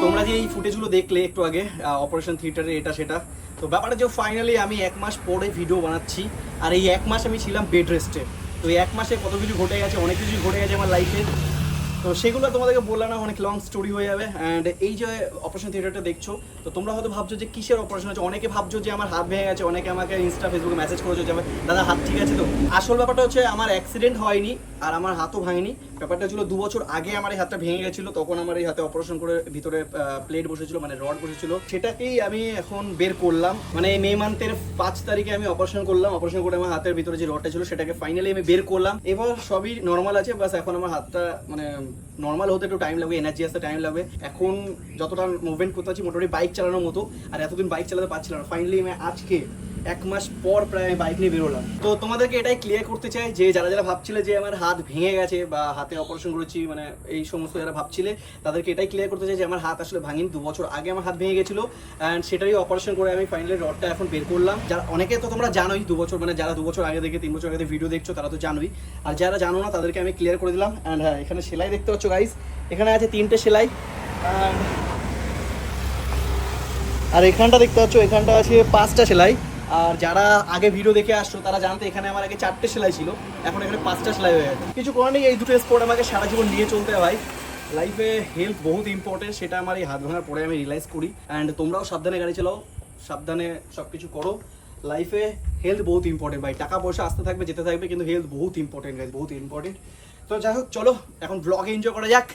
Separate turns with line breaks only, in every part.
তোমরা যে এই ফুটেজগুলো দেখলে একটু আগে অপারেশন থিয়েটারে এটা সেটা, তো ব্যাপারটা যে ফাইনালি আমি 1 মাস পরে ভিডিও বানাচ্ছি। আর এই 1 মাস আমি ছিলাম বেড রেস্টে। তো এই 1 মাসে কত কিছু ঘটে গেছে, অনেক কিছু ঘটে গেছে আমার লাইফে। তো সেগুলো তোমাদেরকে বললাম না, অনেক লং স্টোরি হয়ে যাবে। অ্যান্ড এই যে অপারেশন থিয়েটারটা দেখছো, তো তোমরা হয়তো ভাবছো যে কিসের অপারেশন হচ্ছে। অনেকে ভাবছো যে আমার হাত ভেঙে গেছে, অনেকে আমাকে ইনস্টা ফেসবুকে মেসেজ করেছো যে দাদা হাত ঠিক আছে। তো আসল ব্যাপারটা হচ্ছে আমার অ্যাক্সিডেন্ট হয়নি আর আমার হাতও ভাঙেনি। ব্যাপারটা ছিল 2 বছর আগে আমার এই হাতটা ভেঙে গেছিলো, তখন আমার এই হাতে অপারেশন করে ভিতরে প্লেট বসেছিল, মানে রড বসেছিল। সেটাকেই আমি এখন বের করলাম, মানে মে মান্থের 5 তারিখে আমি অপারেশন করলাম। অপারেশন করে আমার হাতের ভিতরে যে রডটা ছিল সেটাকে ফাইনালি আমি বের করলাম। এবার সবই নর্মাল আছে, বাস এখন আমার হাতটা মানে নর্মাল হতে একটু টাইম লাগবে, এনার্জি আসতে টাইম লাগবে। এখন যতটা মুভমেন্ট করতে পারছি মোটামুটি বাইক চালানোর মতো, আর এতদিন বাইক চালাতে পারছিলাম না। ফাইনালি আমি আজকে 1 মাস পর প্রায় আমি বাইক নিয়ে বেরোলাম। তো তোমাদেরকে এটাই ক্লিয়ার করতে চাই যে যারা যারা ভাবছিলে যে আমার হাত ভেঙে গেছে বা হাতে অপারেশন করেছি, মানে এই সমস্ত যারা ভাবছিলে তাদেরকে এটাই ক্লিয়ার করতে চাই যে আমার হাত আসলে ভাঙেনি। 2 বছর আগে আমার হাত ভেঙে গেছিলো অ্যান্ড সেটারই অপারেশন করে আমি ফাইনালি রডটা এখন বের করলাম। যারা অনেকে তো তোমরা জানোই 2 বছর, মানে যারা 2 বছর আগে থেকে 3 বছর আগে ভিডিও দেখছো তারা তো জানোই, আর যারা জানো না তাদেরকে আমি ক্লিয়ার করে দিলাম। অ্যান্ড হ্যাঁ, এখানে সেলাই দেখতে পাচ্ছ গাইস, এখানে আছে 3টে সেলাই। আর এখানটা দেখতে পাচ্ছ, এখানটা আছে 5টা সেলাই। আর যারা আগে ভিডিও দেখে আসছো তারা জানতো এখানে আমার আগে 4টে সেলাই ছিল, এখন এখানে 5টা সেলাই হয়ে গেছে। কিছু করার নেই, এই দুটো স্পোর্ট আমাকে সারা জীবন নিয়ে চলতে হয়। লাইফে হেলথ বহুত ইম্পর্টেন্ট, সেটা আমার এই হাত ভাঙার পরে আমি রিয়েলাইজ করি। অ্যান্ড তোমরাও সাবধানে গাড়ি চালাও, সাবধানে সব কিছু করো। লাইফে হেলথ বহুত ইম্পর্টেন্ট ভাই। টাকা পয়সা আসতে থাকবে যেতে থাকবে, কিন্তু হেলথ বহুত ইম্পর্টেন্ট গাইজ, বহুত ইম্পর্টেন্ট। তো যাই হোক, চলো এখন ব্লগে এনজয় করা যাক।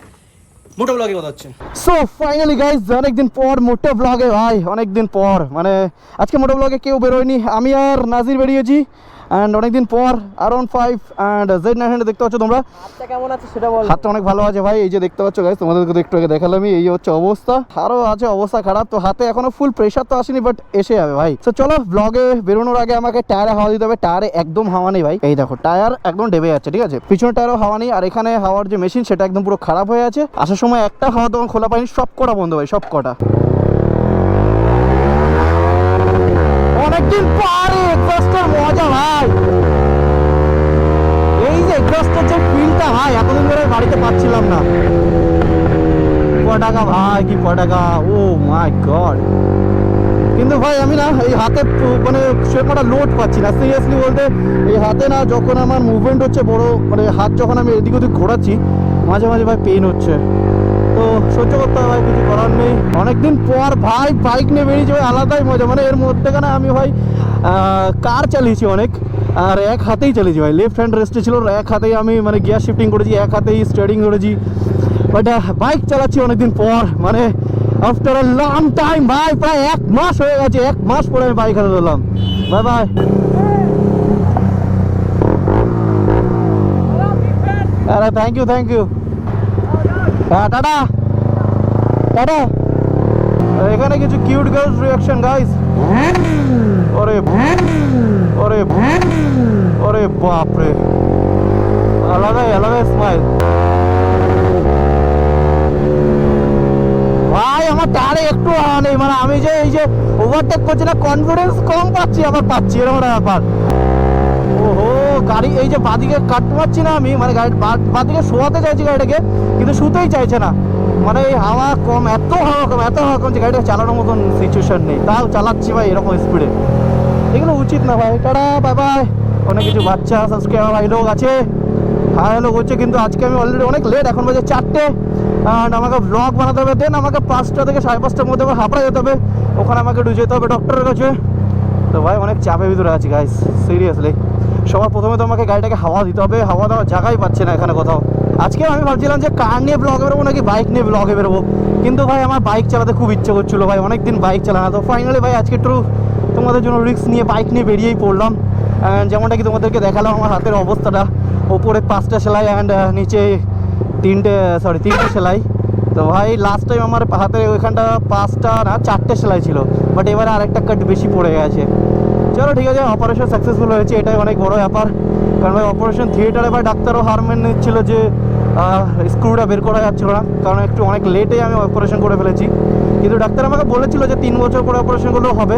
মোটো ব্লগে কথা হচ্ছে। সো ফাইনালি গাইজ, অনেকদিন পর মোটো ব্লগে ভাই, অনেকদিন পর, মানে আজকে মোটো ব্লগে কেউ বেরোয়নি, আমি আর নাজির বেরিয়েছি। অ্যান্ড অনেকদিন পর R15 অ্যান্ড Z900 দেখতে পাচ্ছ তোমরা।
হাতটা কেমন আছে সেটা বল।
হাতটা অনেক ভালো আছে ভাই, এই যে দেখতে পাচ্ছ গাইজ, তোমাদেরকে একটু আগে দেখালামই, এই হচ্ছে অবস্থা। আরও আছে অবস্থা খারাপ, তো হাতে এখনো ফুল প্রেশার তো আসেনি, বাট এসে যাবে ভাই। তো চলো, ব্লগে বেরোনোর আগে আমাকে টায়ারে হাওয়া দিতে হবে। টায়ারে একদম হাওয়া নেই ভাই, এই দেখো টায়ার একদম ডেবে যাচ্ছে, ঠিক আছে। পিছনের টায়ারও হাওয়া নেই, আর এখানে হাওয়ার যে মেশিন সেটা একদম পুরো খারাপ হয়ে আছে। আসার সময় একটা হাওয়া তখন খোলা পাইনি, সব কটা বন্ধ ভাই, সব কটা। অনেকদিন পরে এক্সস্টের মজা ভাই, এই যে এক্সস্টের যে ফিলটা ভাই, এতদিন ধরে বাড়িতে পাচ্ছিলাম না। পটাকা ভাই, কি পটাকা, ও মাই গড। কিন্তু ভাই আমি না এই হাতে মানে সেরকমটা লোড পাচ্ছি না, সিরিয়াসলি বলতে। এই হাতে না যখন আমার মুভমেন্ট হচ্ছে বড়, মানে হাত যখন আমি এদিক ওদিক ঘোরাচ্ছি, মাঝে মাঝে ভাই পেইন হচ্ছে। তো সহ্য করতে হবে ভাই, কিছু করার নেই। অনেকদিন পর ভাই বাইক নিয়ে বেরিয়েছি ভাই, আলাদাই মজা। মানে এর মধ্যেখানে আমি ভাই কার চালিয়েছি অনেক, আর এক হাতেই চালিয়েছি ভাই। লেফট হ্যান্ড রেস্টে ছিল, এক হাতেই আমি মানে গিয়ার শিফটিং করেছি, এক হাতেই স্টিয়ারিং ধরেছি। বাট বাইক চালাচ্ছি অনেকদিন পর, মানে আফটার আ লং টাইম ভাই, প্রায় 1 মাস হয়ে গেছে। 1 মাস পরে আমি বাইক হাতে ধরলাম। Bye bye. আরে থ্যাংক ইউ, থ্যাংক ইউ। হ্যাঁ, টাটা টাটা। এখানে কিছু কিউট গার্লস রিঅ্যাকশন গাইস। ওরে ওরে ওরে বাপরে, আলাদাই আলাদাই স্মাইল ভাই। আমার টায়ারে একটু হাওয়া নেই, মানে আমি যে এই যে ওভারটেক করছি না, কনফিডেন্স কম পাচ্ছি, আবার পাচ্ছি, এরকম একটা ব্যাপার। ওহো, গাড়ি এই যে বাদিকে কাটতে পারছি না আমি, মানে গাড়ি বাদিকে শোয়াতে চাইছি গাড়িটাকে, কিন্তু শুতেই চাইছে না। মানে এই হাওয়া কম, এত হাওয়া কম, এত হাওয়া কম যে গাড়িটা চালানোর মতন সিচুয়েশন নেই, তাও চালাচ্ছি ভাই এরকম স্পিডে। এগুলো উচিত না ভাই। Tata, bye bye. অনেক কিছু বাচ্চা সাবস্ক্রাইবার ভাই লোক আছে, হাই হ্যালো করছে, কিন্তু আজকে আমি অলরেডি অনেক লেট, এখন বাজে 4টে। অ্যান্ড আমাকে ব্লগ বানাতে হবে, দেন আমাকে 5টা থেকে 5:30টার মধ্যে আবার হাবড়া যেতে হবে, ওখানে আমাকে একটু যেতে হবে ডক্টরের কাছে। তো ভাই অনেক চাপের ভিতরে আছি গাইস, সিরিয়াসলি। সবার প্রথমে তো আমাকে গাড়িটাকে হাওয়া দিতে হবে, হাওয়া দেওয়ার জায়গাই পাচ্ছে না এখানে কোথাও। আজকে আমি ভাবছিলাম যে কার নিয়ে ব্লগে বেরোবো নাকি বাইক নিয়ে ব্লগে বেরোবো, কিন্তু ভাই আমার বাইক চালাতে খুব ইচ্ছে করছিলো ভাই, অনেকদিন বাইক চালানো। তো ফাইনালি ভাই আজকে একটু তোমাদের জন্য রিস্ক নিয়ে বাইক নিয়ে বেরিয়েই পড়লাম। অ্যান্ড যেমনটা কি তোমাদেরকে দেখালাম আমার হাতের অবস্থাটা, ওপরে 5টা সেলাই অ্যান্ড নিচে 3টে সেলাই। তো ভাই লাস্ট টাইম আমার হাতের ওইখানটা 5টা না 4টে সেলাই ছিল, বাট এবারে আরেকটা কাট বেশি পড়ে গেছে। চলো ঠিক আছে, অপারেশন সাকসেসফুল হয়েছে, এটাই অনেক বড় ব্যাপার। কারণ ভাই অপারেশন থিয়েটারে ভাই ডাক্তারও হার মেনে নিচ্ছিল যে স্ক্রুটা বের করা যাচ্ছিল না, কারণ একটু অনেক লেটে আমি অপারেশন করে ফেলেছি। কিন্তু ডাক্তার আমাকে বলেছিল যে 3 বছর পরে অপারেশন করলেও হবে।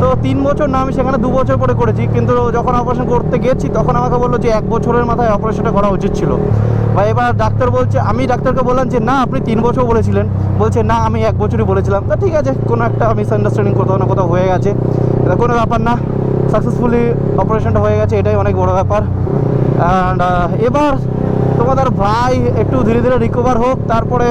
তো 3 বছর না, আমি সেখানে 2 বছর পরে করেছি, কিন্তু যখন অপারেশন করতে গেছি তখন আমাকে বললো যে 1 বছরের মাথায় অপারেশনটা করা উচিত ছিল। বা এবার ডাক্তার বলছে, আমি ডাক্তারকে বললাম যে না আপনি 3 বছর বলেছিলেন, বলছে না আমি 1 বছরই বলেছিলাম। তো ঠিক আছে, কোনো একটা মিসআন্ডারস্ট্যান্ডিং কোথাও না কোথাও হয়ে গেছে, এটা কোনো ব্যাপার না, সাকসেসফুলি অপারেশনটা হয়ে গেছে, এটাই অনেক বড় ব্যাপার। অ্যান্ড এবার তোমাদের ভাই একটু ধীরে ধীরে রিকভার হোক, তারপরে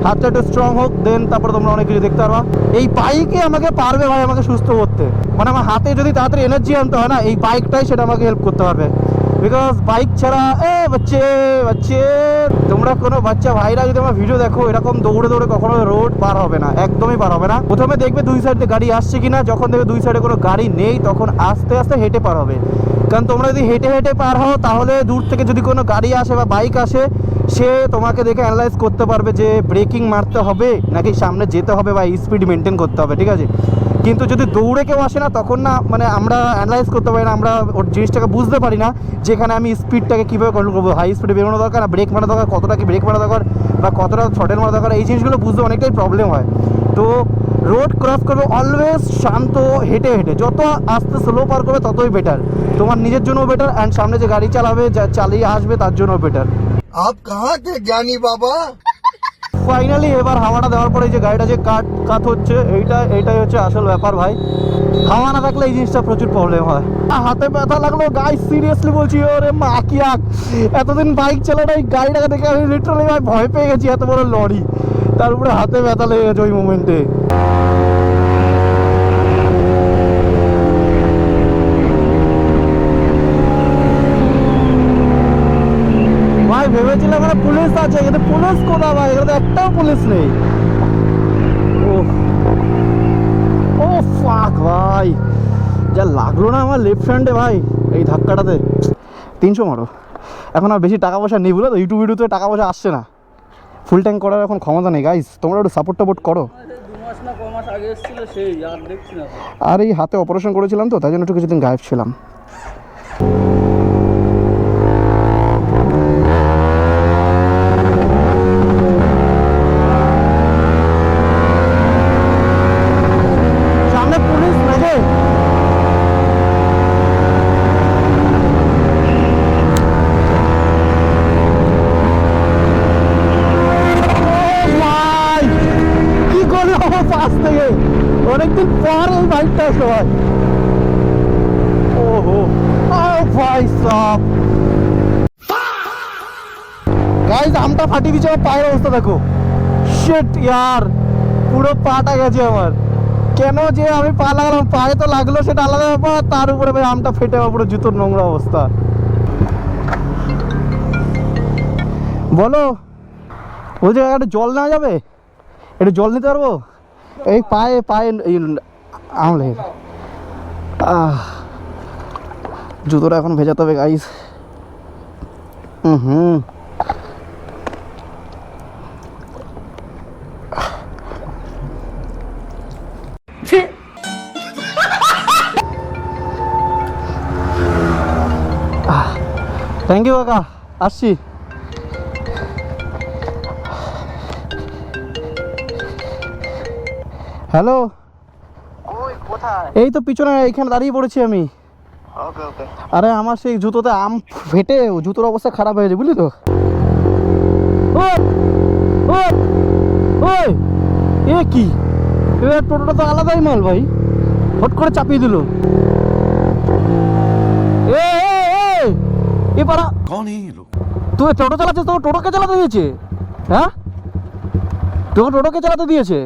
হাতটা একটু স্ট্রং হোক, দেন তারপরে তোমরা অনেক কিছু দেখতে পারবা। এই বাইকে আমাকে পারবে ভাই আমাকে সুস্থ করতে, মানে আমার হাতে যদি তাড়াতাড়ি এনার্জি আনতে হয় না, এই বাইকটাই সেটা আমাকে হেল্প করতে পারবে। বিকজ বাইক ছাড়া বাচ্চে বাচ্চে তোমরা কোনো বাচ্চা ভাইরা যদি আমার ভিডিও দেখো, এরকম দৌড়ে দৌড়ে কখনো রোড পার হবে না, একদমই পার হবে না। প্রথমে দেখবে 2 সাইডে গাড়ি আসছে কিনা, যখন দেখবে 2 সাইডে কোনো গাড়ি নেই তখন আস্তে আস্তে হেঁটে পার হবে। কারণ তোমরা যদি হেঁটে হেঁটে পার হও, তাহলে দূর থেকে যদি কোনো গাড়ি আসে বা বাইক আসে, সে তোমাকে দেখে অ্যানালাইজ করতে পারবে যে ব্রেকিং মারতে হবে নাকি সামনে যেতে হবে বা স্পিড মেনটেন করতে হবে, ঠিক আছে। কিন্তু যদি দৌড়ে কেউ আসে না, তখন না মানে আমরা অ্যানালাইজ করতে পারি না, আমরা ওর জিনিসটাকে বুঝতে পারি না যেখানে আমি স্পিডটাকে কীভাবে কন্ট্রোল করবো, হাই স্পিডে বেরোনো দরকার না ব্রেক মারা দরকার, কতটা কি ব্রেক মারা দরকার বা কতটা থ্রটেল মারা দরকার, এই জিনিসগুলো বুঝতে অনেকটাই প্রবলেম হয়। তো রোড ক্রস করবে অলওয়েজ শান্ত হেঁটে হেঁটে, যত আস্তে স্লো পার করবে ততই বেটার, তোমার নিজের জন্য বেটার, অ্যান্ড সামনে যে গাড়ি চালাবে যা চালিয়ে আসবে তার জন্য বেটার।
आप कहाँ थे ज्ञानी बाबा?
ফাইনালি এবার হাওয়াটা দেওয়ার পরে যে গাড়িটা যে কাট হচ্ছে, এইটাই হচ্ছে আসল ব্যাপার ভাই। হাওয়া না থাকলে এই জিনিসটা প্রচুর প্রবলেম হয়। হাতে ব্যথা লাগলো গাইস, সিরিয়াসলি বলছি, ওরে মা কি আগ, এতদিন বাইক চালানো এই গাড়িটাকে দেখে আমি লিটারালি ভাই ভয় পেয়ে গেছি, এত বড় লরি, তার উপরে হাতে ব্যথা লেগে গেছে ওই মোমেন্টে। ভাই ভেবেছিলাম এখানে পুলিশ আছে, কিন্তু পুলিশ কোথায় ভাই, এখানে একটাও পুলিশ নেই। ও ফাক ভাই, যা লাগলো না আমার লেফট হ্যান্ডে ভাই এই ধাক্কাটাতে। 300 মারো, এখন আর বেশি টাকা পয়সা নেই বলে তো, ইউটিউব ভিডিওতে টাকা পয়সা আসছে না, ফুল ট্যাঙ্ক করার এখন ক্ষমতা নেই গাইস, তোমরা একটু সাপোর্ট টাপোর্ট করো। আর এই হাতে অপারেশন করেছিলাম তো, তাই জন্য একটু কিছুদিন গায়েব ছিলাম। অনেকদিন পর এই বাইকটা আসলো ভাই। ওহো ভাই সাব গাইস, আমটা ফাটিয়ে দিচ্ছে, আমার পায়ের অবস্থা দেখো, শিট ইয়ার, পুরো পাটা গেছে আমার। কেন যে আমি পা লাগালাম, পায়ে তো লাগলো সেটা আলাদা ব্যাপার, তার উপরে ভাই আমটা ফেটে আমার পুরো জুতোর নোংরা অবস্থা। বলো, বলছি একটু জল নেওয়া যাবে, একটু জল নিতে পারবো? এই পায়ে আমলে জুতোটা এখন ভেজাতে হবে গাইস। থ্যাংক ইউ কাকা, আসছি। হ্যালো, এই তো পিছনে এইখানে দাঁড়িয়ে পড়েছি আমি। আরে আমার সেই জুতোতে আম ফেটে জুতোর অবস্থা খারাপ হয়েছে বুঝলি তো। এ কি, এবার টোটোটা তো আলাদাই মাল ভাই, হট করে চাপিয়ে দিল। এ পারা তুই টোটো চালাচ্ছিস, তো টোটোকে চালাতে দিয়েছে? হ্যাঁ, তোকে টোটোকে চালাতে দিয়েছে?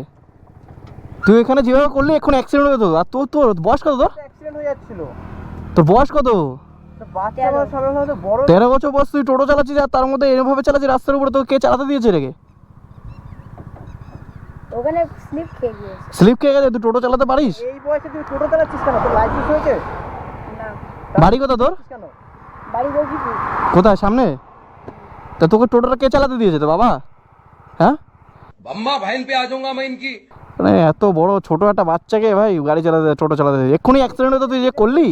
তুই এখানে যেভাবে করলি এখন অ্যাক্সিডেন্ট হয়ে যেত। আর তোর বয়স কত?
অ্যাক্সিডেন্ট হয়ে যাচ্ছিল।
তোর বয়স কত?
13
বছর বয়স, তুই টোটো চালাচ্ছিস আর তার মধ্যে এরভাবে চালাচ্ছিস রাস্তার উপরে, তোকে কে চালাতে দিয়েছে রেগে?
ওখানে স্লিপ খেয়ে গিয়েছে।
স্লিপ খেয়ে গেছে? তুই টোটো চালাতে পারিস?
এই বয়সে তুই টোটো চালাচ্ছিস কেন? তোর লাইসেন্স হয়েছে? না।
বাড়ি কোথা তোর?
কেন? বাড়ি বলছিস
কোথায়? সামনে? তা তোকে টোটোটা কে চালাতে দিয়েছে? তো বাবা? হ্যাঁ,
अम्मा बहन पे आ जाऊंगा मैं इनकी।
মানে এত বড় ছোট একটা বাচ্চাকে ভাই গাড়ি চালাতে, টোটো চালাতে, এক্ষুনি অ্যাক্সিডেন্ট হতো তুই যে করলি।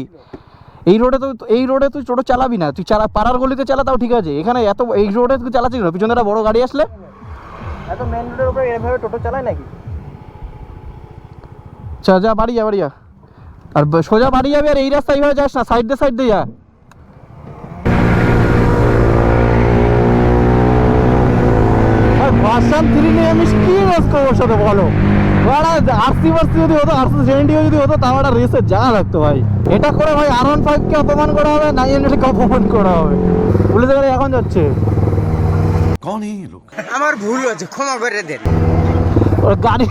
এই রোডে তুই টোটো চালাবি না, তুই পাড়ার গলিতে চালা তাও ঠিক আছে, এখানে এই রোডে তুই চালাচ্ছিস না, পিছনে একটা বড় গাড়ি আসলে।
এত মেইন রোডের উপরে এভাবে টোটো চালায় নাকি?
যা বাড়ি যা, আর সোজা বাড়ি যাবে, আর এই রাস্তা এইভাবে যাস না, সাইড দিয়ে যা। ভার্সন 3 নিয়ে আমি কি রেস করবো ওর সাথে বলো? আরসি যদি হতো, আরসি 70 যদি হতো, তাও একটা রেসের জায়গা লাগতো ভাই। এটা করে ভাই R15 কে অপমান করা হবে, 900 কে অপমান করা হবে। পুলিশের গাড়ি এখন যাচ্ছে।
আমার ভুল হয়েছে, ক্ষমা করে দেন।
ওর গাড়ি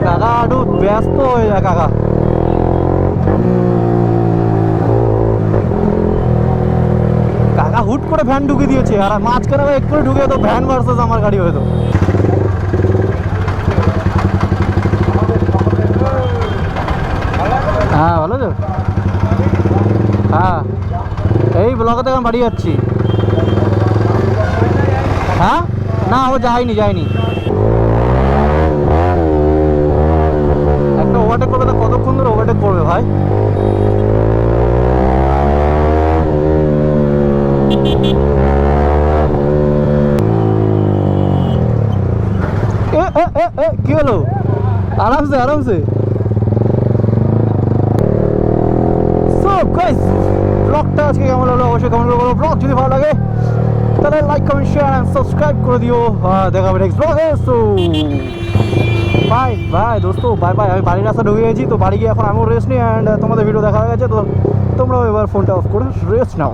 কাকা একটু ব্যস্ত হয়ে যায় কাকা। কাকা হুট করে ভ্যান ঢুকে দিয়েছে, আর মাঝখানে একটু করে ঢুকে তো ভ্যান ভার্সেস আমার গাড়ি হয়তো। হ্যাঁ ভালো তো। হ্যাঁ এই ব্লকে থেকে আমি বাড়ি যাচ্ছি। হ্যাঁ না ও যায়নি একটা ওভারটেক করবে, তা কতক্ষণ ধরে ওভারটেক করবে ভাই? কি হলো? আরামসে সো গাইস, ব্লগটা আজকে কেমন হলো অবশ্যই কমেন্ট করে বলো। ব্লগ যদি ভালো লাগে তাহলে like comment share and subscribe করে দিও। দেখা হবে নেক্সট ব্লগে। সো বাই দোস্তো, বাই। আমি বাড়ির রাস্তা ঢুকে গেছি, তো বাড়ি গিয়ে এখন আমিও রেস্ট নিই। অ্যান্ড তোমাদের ভিডিও দেখা হয়ে গেছে, তো তোমরাও এবার ফোনটা অফ করে রেস্ট নাও।